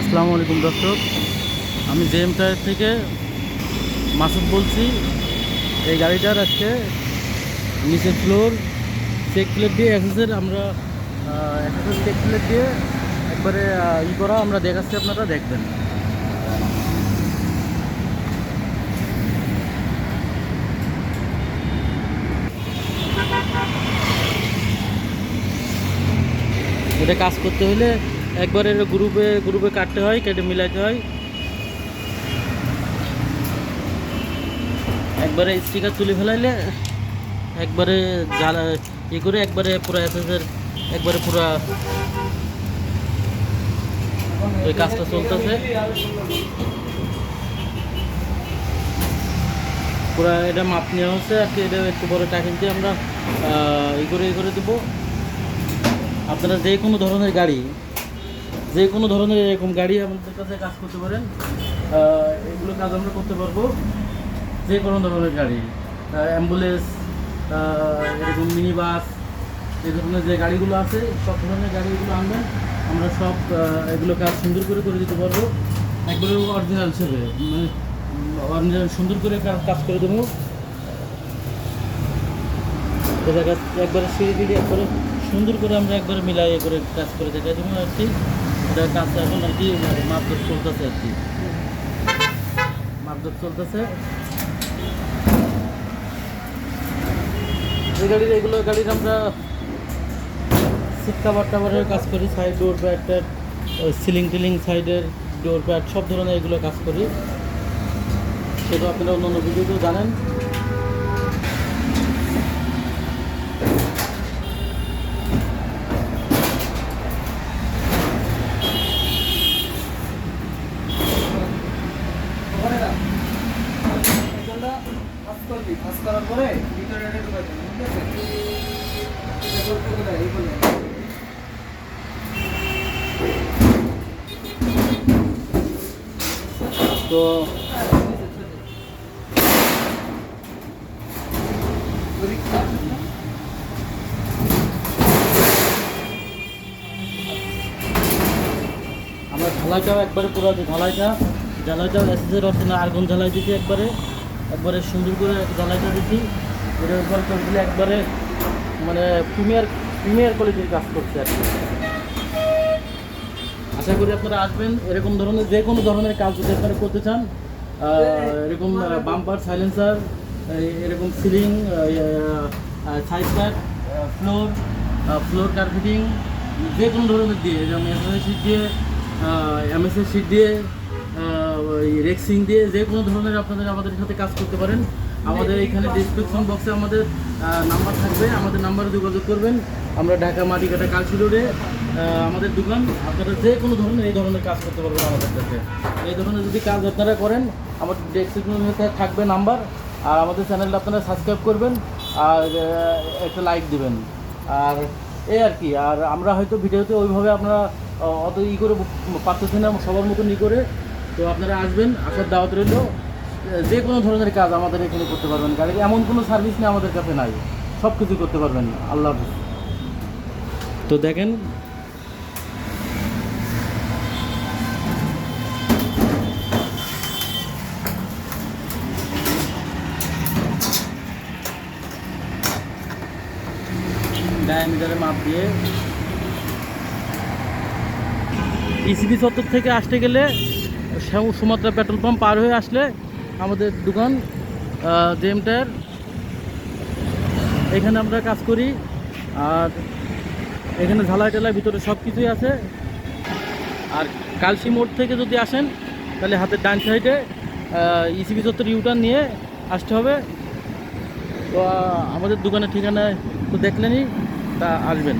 আসসালামু আলাইকুম দর্শক, আমি জেএম টায়ার থেকে মাসুদ বলছি। এই গাড়িটার আজকে নিচের ফ্লোর চেক প্লেট দিয়ে আমরা এসএসের চেক প্লেট দিয়ে একবারে করা আমরা দেখাচ্ছি, আপনারা দেখবেন। এটা কাজ করতে হলে একবারে গ্রুপে গ্রুপে কাটতে হয়, কেটে মিলাইতে হয়। একবারে স্টিকার তুলে ফেলাইলে একবারে জ্বালা করে একবারে পুরো এসএসের একবারে পুরা ওই কাজটা চলতেছে। পুরা এটা মাপ নেওয়া হচ্ছে আর কি। এটা একটু বড় টাকিং দিয়ে আমরা করে দেবো। আপনারা যে কোনো ধরনের গাড়ি, যে কোনো ধরনের এরকম গাড়ি আমাদের কাছে কাজ করতে পারেন। এগুলো কাজ আমরা করতে পারবো। যে কোনো ধরনের গাড়ি, অ্যাম্বুলেন্স, এরকম মিনি বাস, এই ধরনের যে গাড়িগুলো আছে সব ধরনের গাড়িগুলো আনবেন, আমরা সব এগুলো কাজ সুন্দর করে দিতে পারবো। একবারে অরিজিনাল হিসেবে, মানে অরিজিনাল সুন্দর করে কাজ করে দেবো। একবারে সিঁড়ি একবারে সুন্দর করে আমরা একবারে মিলাই করে কাজ করে দেখাই দেবো আর কি। এটা কাজ এখন আর কি মাপদর চলতেছে আর কি, মাপদর চলতেছে। এই এগুলো গাড়ির আমরা সিট কাভার টাভারের কাজ করি, সাইড ডোর প্যাডটার, সিলিং টিলিং সাইডের ডোর প্যাড সব ধরনের এগুলো কাজ করি। সেটা আপনারা অন্য ভিডিওতেও জানেন। তো আমরা ঢালাইটাও একবারে পুরো ঢালাইটাও এসএসের অরিজিনাল আর্গন ঢালাই দিচ্ছি। একবারে সুন্দর করে ঢালাইটা দিচ্ছি। এটার উপর করলে একবারে মানে প্রিমিয়ার কোয়ালিটির কাজ করছে আর কি। আশা করি আপনারা আসবেন। এরকম ধরনের যে কোনো ধরনের কাজ যদি আপনারা করতে চান, এরকম বাম্পার, সাইলেন্সার, এরকম ceiling, side pad, floor carpeting, যে কোনো ধরনের দিয়ে, যেমন এমএসএস শিট দিয়ে, এমএসএস শিট দিয়ে, রেক্সিং দিয়ে, যে কোনো ধরনের আপনাদের আমাদের সাথে কাজ করতে পারেন। আমাদের এখানে ডিসক্রিপশন বক্সে আমাদের নাম্বার থাকবে, আমাদের নাম্বারে যোগাযোগ করবেন। আমরা ঢাকা মাটিকাটা কালসি রোডে আমাদের দোকান। আপনারা যে কোনো ধরনের এই ধরনের কাজ করতে পারবেন আমাদের কাছে। এই ধরনের যদি কাজ আপনারা করেন, আমাদের ডেসক্রিপশনে থাকবে নাম্বার। আর আমাদের চ্যানেলটা আপনারা সাবস্ক্রাইব করবেন আর একটা লাইক দিবেন। আর এই আর কি। আর আমরা হয়তো ভিডিওতে ওইভাবে আপনারা অত করে পারতেছি না সবার মতন করে। তো আপনারা আসবেন, আসার দাওয়াত রইল। যে কোনো ধরনের কাজ আমাদের এখানে করতে পারবেন। গাড়ির এমন কোনো সার্ভিস নেই আমাদের কাছে নাই, সব কিছু করতে পারবেন। আল্লাহ হাফেজ। তো দেখেন, ডায়ামিটারে মাপ দিয়ে ইসিবি চত্বর থেকে আসতে গেলে সুমাত্রা পেট্রোল পাম্প পার হয়ে আসলে আমাদের দোকান জেএম টায়ার। এখানে আমরা কাজ করি। আর এখানে ঝালাই টালাই ভিতরে সব কিছুই আছে। আর কালসি মোড় থেকে যদি আসেন তাহলে হাতের ডান সাইডে ইসিবি চত্বর ইউটার্ন নিয়ে আসতে হবে। তো আমাদের দোকানের ঠিকানায় তো দেখলেনই, তা আসবেন।